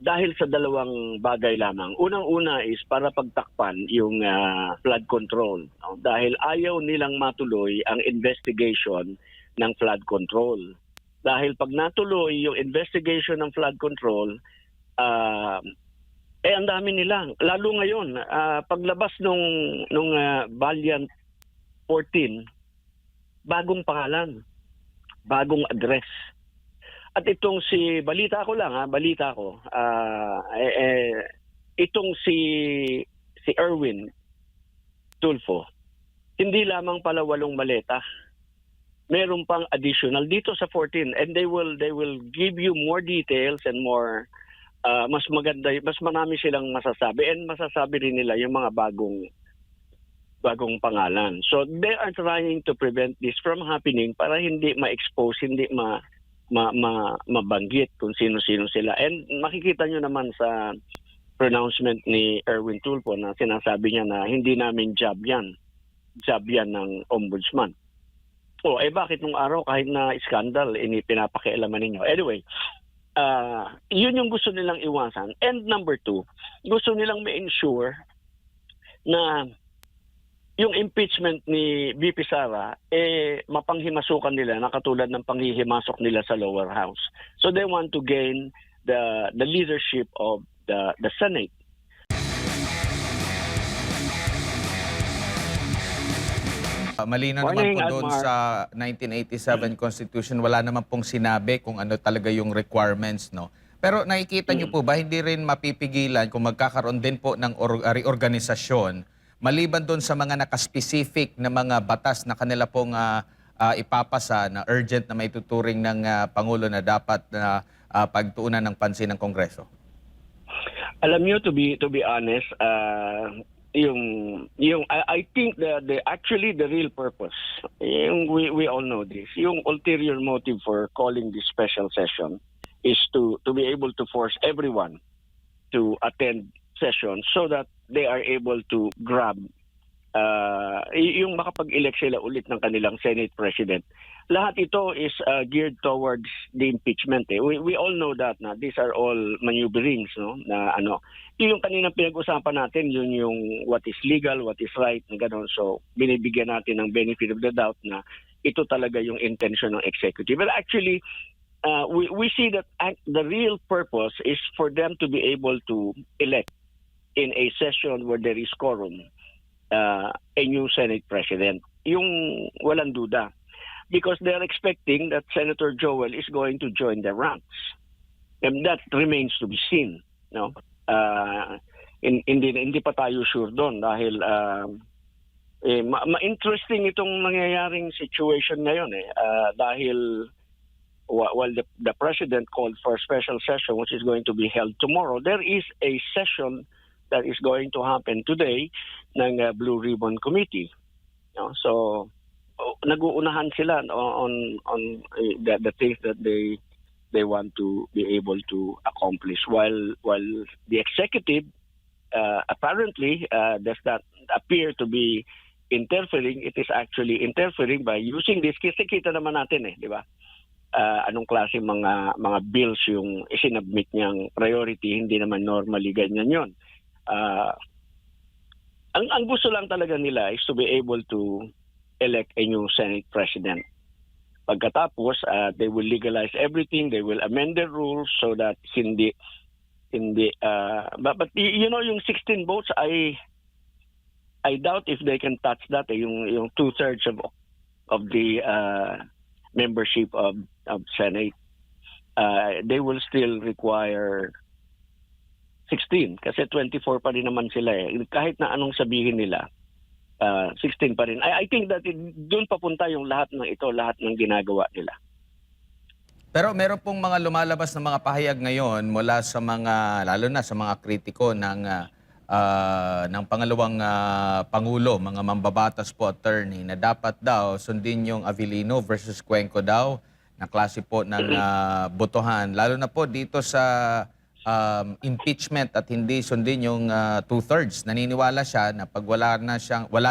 dahil sa dalawang bagay lamang. Unang-una is para pagtakpan yung flood control. No? Dahil ayaw nilang matuloy ang investigation ng flood control. Dahil pag natuloy yung investigation ng flood control, ang dami nila. Lalo ngayon, paglabas nung Valiant 14, bagong pangalan, bagong address. At itong balita ko, itong si Erwin Tulfo, hindi lamang pala 8 maleta. Meron pang additional dito sa 14, and they will give you more details and more mas maganda, mas marami silang masasabi, and masasabi rin nila yung mga bagong pangalan. So they are trying to prevent this from happening para hindi ma-expose, hindi mabanggit kung sino-sino sila. And makikita nyo naman sa pronouncement ni Erwin Tulfo na sinasabi niya na hindi namin job yan ng ombudsman. Bakit nung araw kahit na scandal, pinapakialaman ninyo? Anyway, yun yung gusto nilang iwasan. And number 2, gusto nilang ma-ensure na yung impeachment ni VP Sara, mapanghimasukan nila na katulad ng panghihimasok nila sa lower house. So they want to gain the leadership of the Senate. Malinaw naman po doon sa 1987 Constitution, wala naman pong sinabi kung ano talaga yung requirements, no? Pero nakikita niyo po ba, hindi rin mapipigilan kung magkakaroon din po ng reorganisasyon, maliban doon sa mga nakaspecific na mga batas na kanila pong ipapasa na urgent na may tuturing ng Pangulo na dapat na pagtuunan ng pansin ng Kongreso? Alam niyo, to be honest, I think actually the real purpose, we all know this, yung ulterior motive for calling this special session is to be able to force everyone to attend session so that they are able to grab yung makapag-elect sila ulit ng kanilang Senate President. Lahat ito is geared towards the impeachment. We all know that na these are all maneuverings, no? Na yung kaninang pinag-usapan natin, yun yung what is legal, what is right, na gano'n. So binibigyan natin ng benefit of the doubt na ito talaga yung intention ng executive. But actually, we see that the real purpose is for them to be able to elect in a session where there is quorum a new Senate President. Yung walang duda. Because they're expecting that Senator Joel is going to join their ranks. And that remains to be seen. No? Hindi pa tayo sure doon dahil ma-interesting itong nangyayaring situation ngayon. Dahil while the President called for a special session which is going to be held tomorrow, there is a session that is going to happen today ng Blue Ribbon Committee. No? So nag-uunahan sila on the things that they want to be able to accomplish while the executive apparently does not appear to be interfering. It is actually interfering by using this. Kasi kita naman natin di ba? Anong klase mga bills yung isinabmit niyang priority, hindi naman normally ganyan yon. Ang gusto lang talaga nila is to be able to elect a new Senate President. Pagkatapos, they will legalize everything. They will amend the rules so that hindi but you know, yung 16 votes, I doubt if they can touch that. Yung 2/3 of the membership of Senate. They will still require 16 kasi 24 pa rin naman sila Kahit na anong sabihin nila, 16 pa rin. I think that doon papunta yung lahat ng ginagawa nila. Pero meron pong mga lumalabas na mga pahayag ngayon mula sa mga, lalo na sa mga kritiko ng pangalawang Pangulo, mga mambabatas po, attorney, na dapat daw sundin yung Avellino versus Cuenco daw, na klase po ng botohan. Lalo na po dito sa impeachment at hindi sundin yung 2/3. Naniniwala siya na pag wala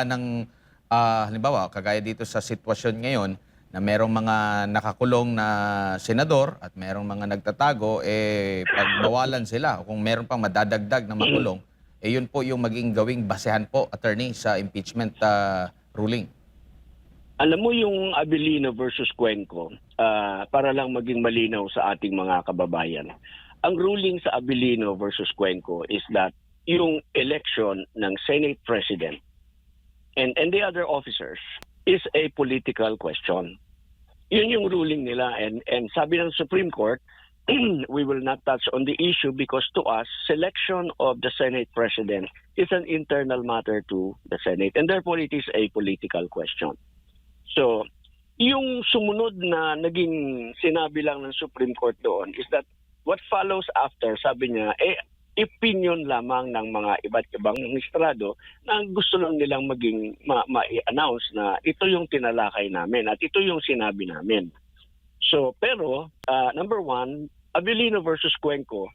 nang halimbawa kagaya dito sa sitwasyon ngayon na merong mga nakakulong na senador at merong mga nagtatago, pagbawalan sila. O kung meron pang madadagdag na makulong, yun po yung maging gawing basehan po, attorney, sa impeachment ruling. Alam mo yung Abilino versus Cuenco, para lang maging malinaw sa ating mga kababayan. Ang ruling sa Abilino versus Cuenco is that yung election ng Senate President and the other officers is a political question. Yun yung ruling nila, and sabi ng Supreme Court, we will not touch on the issue because to us, selection of the Senate President is an internal matter to the Senate, and therefore it is a political question. So, yung sumunod na naging sinabi lang ng Supreme Court doon is that what follows after, sabi niya, opinion lamang ng mga iba't ibang ministrado na gusto lang nilang maging ma-announce na ito yung tinalakay namin at ito yung sinabi namin. So, pero, number one, Abilino versus Cuenco,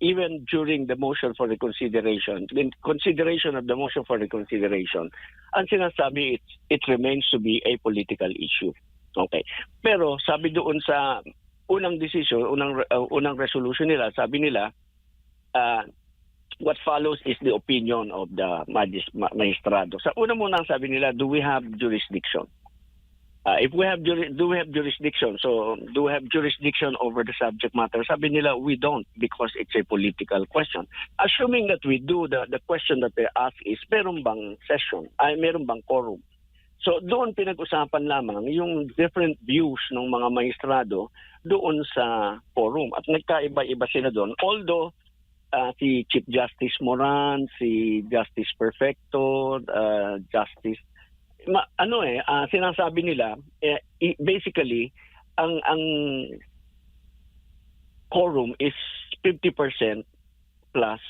even during the motion for reconsideration, in consideration of the motion for reconsideration, ang sinasabi, it remains to be a political issue. Okay. Pero sabi doon sa unang decision, unang resolution nila, sabi nila, what follows is the opinion of the magistrado. Sa una muna sabi nila, do we have jurisdiction? If we have do we have jurisdiction? So do we have jurisdiction over the subject matter? Sabi nila, we don't because it's a political question. Assuming that we do, the question that they ask is, meron bang session? Meron bang quorum? So doon pinag-usapan lamang yung different views ng mga magistrado doon sa quorum. At nagkaiba-iba sila doon. Although si Chief Justice Moran, si Justice Perfecto, Justice sinasabi nila basically ang quorum is 50% plus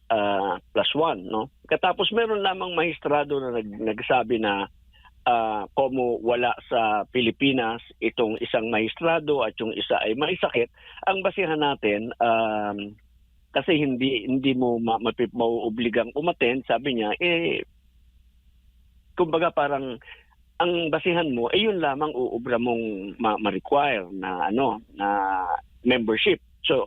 1, no? Katapos meron lamang maestrado na nagsabi na como wala sa Pilipinas itong isang maestrado at yung isa ay may sakit, ang basihan natin kasi hindi mo mauobligang umattend, sabi niya, kumbaga parang ang basihan mo, yun lamang uubra mong ma-require na na membership. So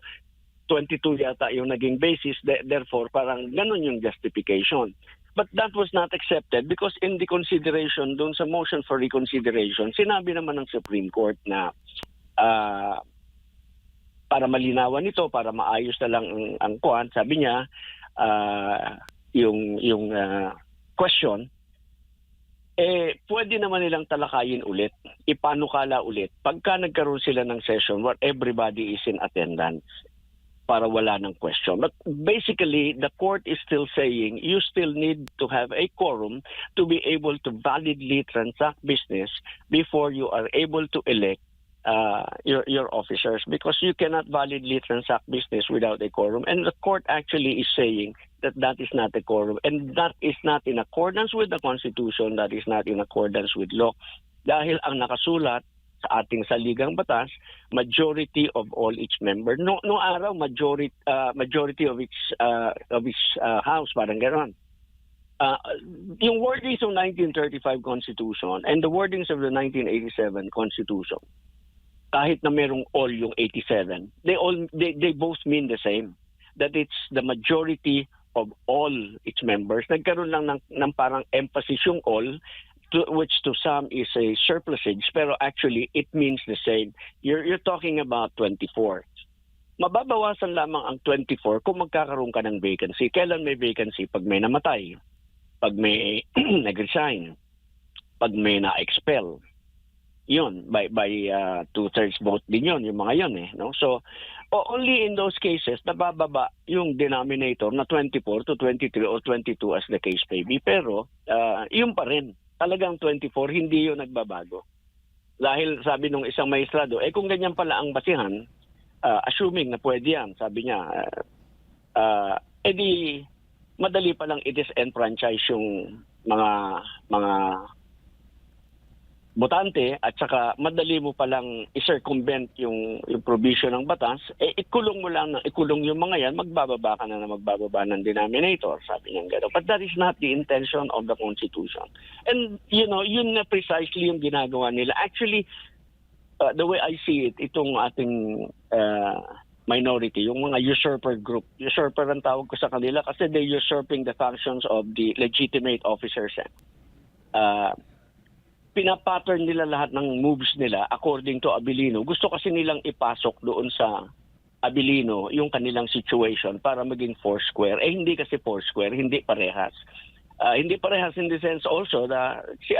22 yata yung naging basis, therefore parang ganun yung justification. But that was not accepted because in the consideration doon sa motion for reconsideration, sinabi naman ng Supreme Court na para malinawan ito, para maayos na lang ang kuwan, sabi niya, yung question, pwede naman nilang talakayin ulit, ipanukala ulit, pagka nagkaroon sila ng session where everybody is in attendance, para wala ng question. But basically, the court is still saying you still need to have a quorum to be able to validly transact business before you are able to elect your officers, because you cannot validly transact business without a quorum, and the court actually is saying that is not a quorum, and that is not in accordance with the Constitution, that is not in accordance with law, dahil ang nakasulat sa ating saligang batas, majority of all each member. No araw majority of each house, parang gano'n. Yung wordings of 1935 Constitution and the wordings of the 1987 Constitution, kahit na merong all yung 87, they both mean the same, that it's the majority of all its members. Nagkaroon lang ng parang emphasis yung all, which to some is a surplusage, pero actually it means the same. You're talking about 24. Mababawasan lamang ang 24 kung magkakaroon ka ng vacancy. Kailan may vacancy? Pag may namatay, pag may nag-resign, pag may na-expel. Yun, by 2/3 vote din yun, yung mga yun no? So, only in those cases, nabababa yung denominator na 24 to 23 or 22 as the case may be. Pero, yun pa rin. Talagang 24, hindi yun nagbabago. Dahil sabi nung isang maestrado, kung ganyan pala ang basihan, assuming na pwede yan, sabi niya, di madali palang i-disenfranchise yung mga botante at saka madali mo palang i-circumvent yung provision ng batas, ikulong mo lang, ikulong yung mga yan, magbababa ka na magbababa ng denominator, sabi niya gano'n. But that is not the intention of the Constitution. And, yun na precisely yung ginagawa nila. Actually, the way I see it, itong ating minority, yung mga usurper group. Usurper ang tawag ko sa kanila kasi they're usurping the functions of the legitimate officers. Pinapattern nila lahat ng moves nila according to Abilino. Gusto kasi nilang ipasok doon sa Abilino yung kanilang situation para maging foursquare. Hindi kasi foursquare, hindi parehas. Hindi parehas in the sense also na si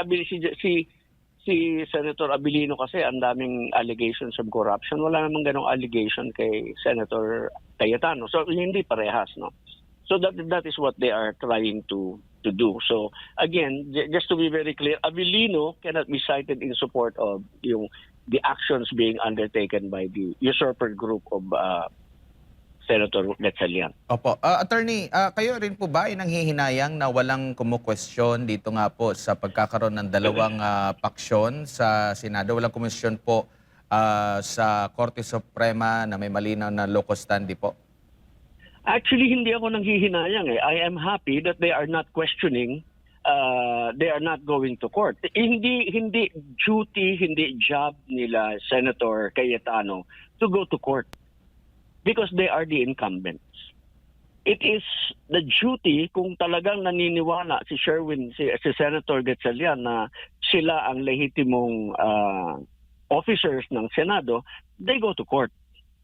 Senator Abilino kasi ang daming allegations of corruption. Wala namang ganong allegation kay Senator Cayetano. So hindi parehas, no? So that is what they are trying to do. So again, just to be very clear, Abilino cannot be cited in support of the actions being undertaken by the usurper group of Senator Gatchalian. Opo. Attorney, kayo rin po ba ay nanghihinayang na walang kumukwestiyon dito nga po sa pagkakaroon ng dalawang paksyon sa Senado? Walang komisyon po sa Korte Suprema na may malinaw na locus standi po? Actually, hindi ako nanghihinayang. I am happy that they are not questioning, they are not going to court. Hindi duty, hindi job nila Senator Cayetano to go to court because they are the incumbents. It is the duty kung talagang naniniwala si Senator Gatchalian na sila ang lehitimong officers ng Senado, they go to court.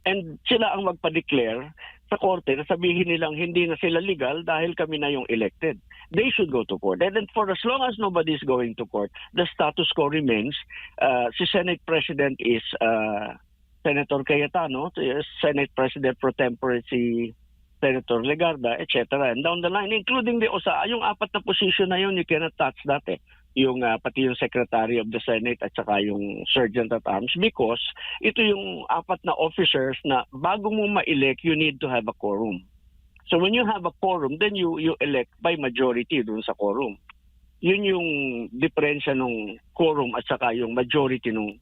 And sila ang magpa-declare sa korte na sabihin nilang hindi na sila legal dahil kami na yung elected. They should go to court. And then for as long as nobody is going to court, the status quo remains. Si Senate President is Senator Cayetano, Senate President pro tempore si Senator Legarda, etc. And down the line, including the OSA, yung apat na position na yun, you cannot touch that yung pati yung Secretary of the Senate at saka yung Sergeant at Arms because ito yung apat na officers na bago mo ma-elect, you need to have a quorum. So when you have a quorum, then you elect by majority dun sa quorum. Yun yung diferensya ng quorum at saka yung majority ng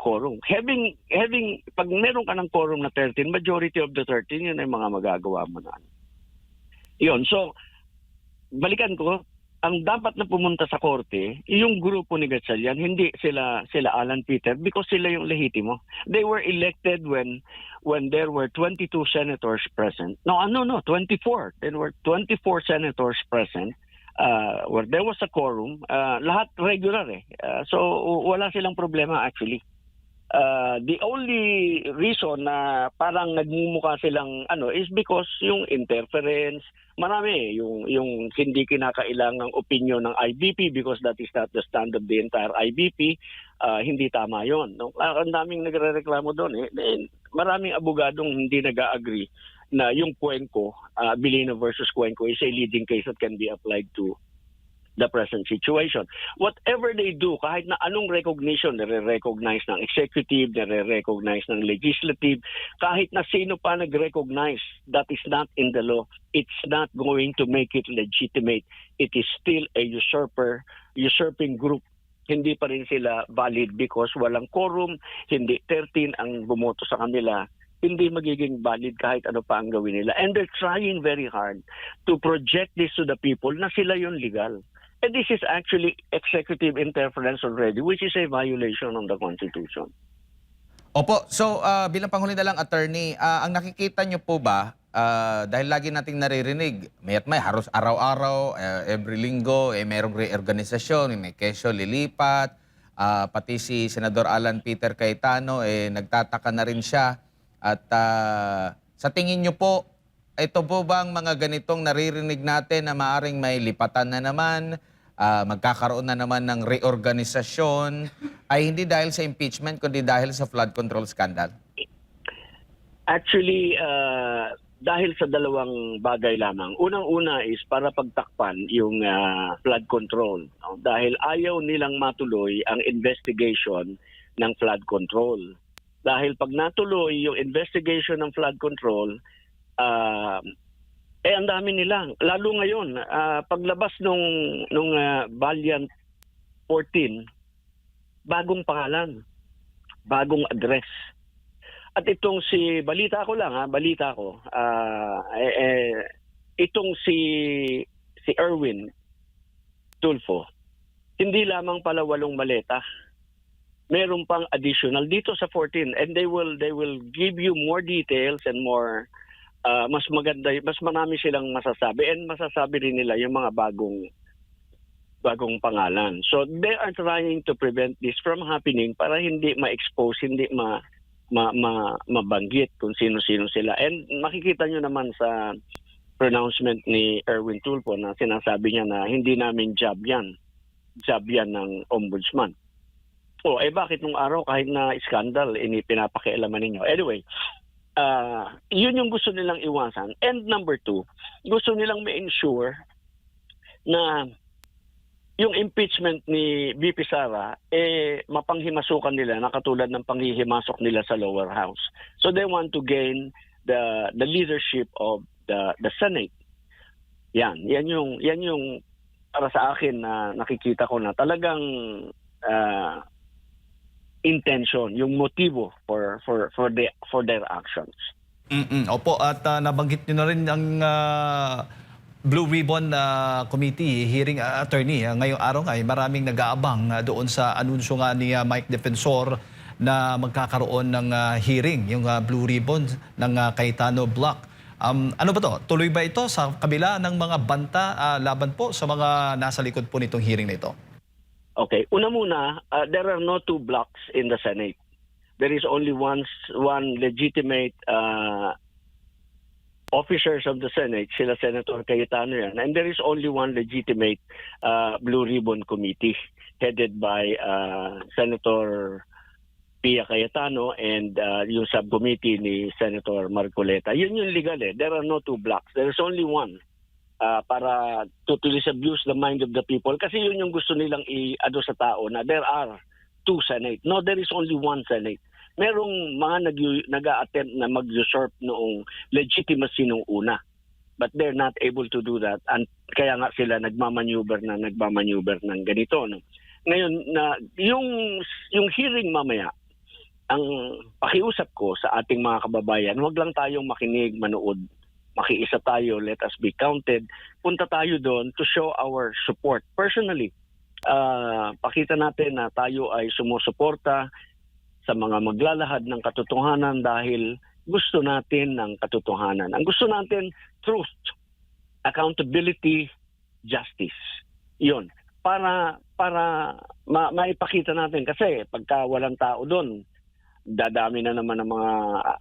quorum. Pag meron ka ng quorum na 13, majority of the 13, yun ay mga magagawa mo na. Yun. So, balikan ko, ang dapat na pumunta sa korte, yung grupo ni Gatchalian, hindi sila Alan Peter because sila yung lehitimo. They were elected when there were 22 senators present. No, 24. There were 24 senators present. Where there was a quorum, lahat regular so wala silang problema actually. The only reason na parang nagmumukha silang is because yung interference, marami yung hindi kinakailangang opinion ng IBP because that is not the stand of the entire IBP, hindi tama yon. No? Ang daming nagrereklamo doon maraming abogadong hindi nag-agree na yung Cuenco, Abilino versus Cuenco is a leading case that can be applied to the present situation. Whatever they do, kahit na anong recognition, nare-recognize ng executive, nare-recognize ng legislative, kahit na sino pa nag-recognize, that is not in the law. It's not going to make it legitimate. It is still a usurping group. Hindi pa rin sila valid because walang quorum, hindi 13 ang bumoto sa kanila. Hindi magiging valid kahit ano pa ang gawin nila. And they're trying very hard to project this to the people na sila yung legal. And this is actually executive interference already, which is a violation of the Constitution. Opo. So, bilang panghuli na lang, attorney, ang nakikita nyo po ba, dahil lagi nating naririnig, mayat may halos araw-araw, every linggo, merong reorganisasyon, may kesyo lilipat, pati si Senador Alan Peter Cayetano, nagtataka na rin siya. At sa tingin nyo po, ito po ba ang mga ganitong naririnig natin na maaring may lipatan na naman, magkakaroon na naman ng reorganisasyon, ay hindi dahil sa impeachment, kundi dahil sa flood control scandal? Actually, dahil sa dalawang bagay lamang. Unang-una is para pagtakpan yung flood control. No? Dahil ayaw nilang matuloy ang investigation ng flood control. Dahil pag natuloy yung investigation ng flood control, ang dami nila. Lalo ngayon, paglabas nung Valiant 14, bagong pangalan, bagong address. At itong balita ko lang balita ko, itong si Erwin Tulfo, hindi lamang pala 8 maleta. Meron pang additional dito sa 14, and they will give you more details and more mas maganda, mas marami silang masasabi, and masasabi rin nila yung mga bagong pangalan. So they are trying to prevent this from happening para hindi ma-expose, hindi mabanggit kung sino-sino sila. And makikita nyo naman sa pronouncement ni Erwin Tulfo na sinasabi niya na hindi namin job yan ng ombudsman. Bakit nung araw kahit na scandal, pinapakialaman ninyo? Anyway, yun yung gusto nilang iwasan. And number 2, gusto nilang ma-ensure na yung impeachment ni VP Sara, mapanghimasukan nila na katulad ng panghihimasok nila sa lower house. So they want to gain the leadership of the Senate. Yan yung para sa akin na nakikita ko na talagang intention, yung motibo for their actions. Opo, at nabanggit niyo na rin ang Blue Ribbon Committee hearing, attorney. Ngayong araw nga ay maraming nag-aabang doon sa anunsyo nga ni Mike Defensor na magkakaroon ng hearing, yung Blue Ribbon ng Cayetano Block. Ano ba to? Tuloy ba ito sa kabila ng mga banta laban po sa mga nasa likod po nitong hearing na ito? Okay. Una muna, there are no 2 blocks in the Senate. There is only one legitimate officers of the Senate, sila Senator Cayetano yan, and there is only one legitimate Blue Ribbon Committee headed by Senator Pia Cayetano and yung subcommittee ni Senator Marcoleta. Yun yung legal There are no 2 blocks. There is only one para to disabuse the mind of the people. Kasi yun yung gusto nilang i-ado sa tao na there are 2 Senate. No, there is only one Senate. Merong mga nag-a-attempt na mag-usurp noong legitimacy nung una. But they're not able to do that. And kaya nga sila nagmamaneuver ng ganito. No? Ngayon, yung hearing mamaya, ang pakiusap ko sa ating mga kababayan, huwag lang tayong makinig, manood. Makiisa tayo, let us be counted. Punta tayo doon to show our support. Personally, pakita natin na tayo ay sumusuporta sa mga maglalahad ng katotohanan dahil gusto natin ng katotohanan. Ang gusto natin, truth, accountability, justice. Yun. Para maipakita natin kasi pagka walang tao doon, dadami na naman ng mga,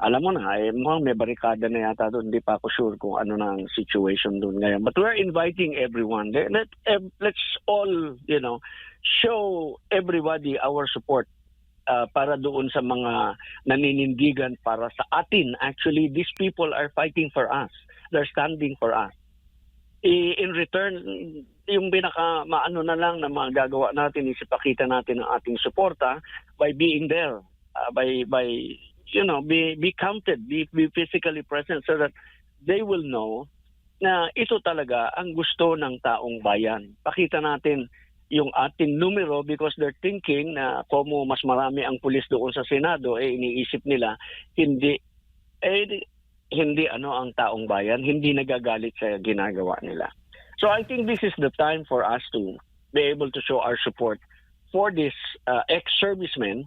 alam mo na, mukhang may barikada na yata doon. Hindi pa ako sure kung ano na ang situation doon ngayon. But we're inviting everyone. Let's all, show everybody our support. Para doon sa mga naninindigan para sa atin. Actually, these people are fighting for us. They're standing for us. In return, yung maano na lang na magagawa natin is ipakita natin ang ating suporta by being there, by be counted, be physically present so that they will know na ito talaga ang gusto ng taong bayan. Pakita natin yung ating numero because they're thinking na kung mas marami ang pulis doon sa Senado, iniisip nila hindi ang taong bayan, hindi nagagalit sa ginagawa nila. So I think this is the time for us to be able to show our support for these ex-servicemen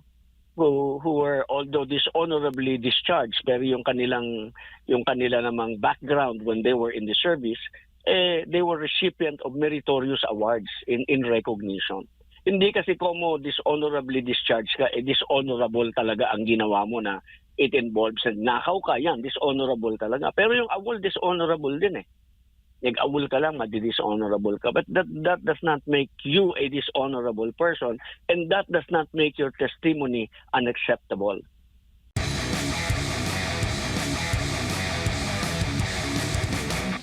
who were although dishonorably discharged, pero yung kanila namang background when they were in the service, they were recipient of meritorious awards in recognition. Hindi kasi como dishonorably discharged ka, dishonorable talaga ang ginawa mo na it involves nakaw ka, yan, dishonorable talaga. Pero yung awol, dishonorable din Nag-awol ka lang, madi-dishonorable ka. But that does not make you a dishonorable person, and that does not make your testimony unacceptable.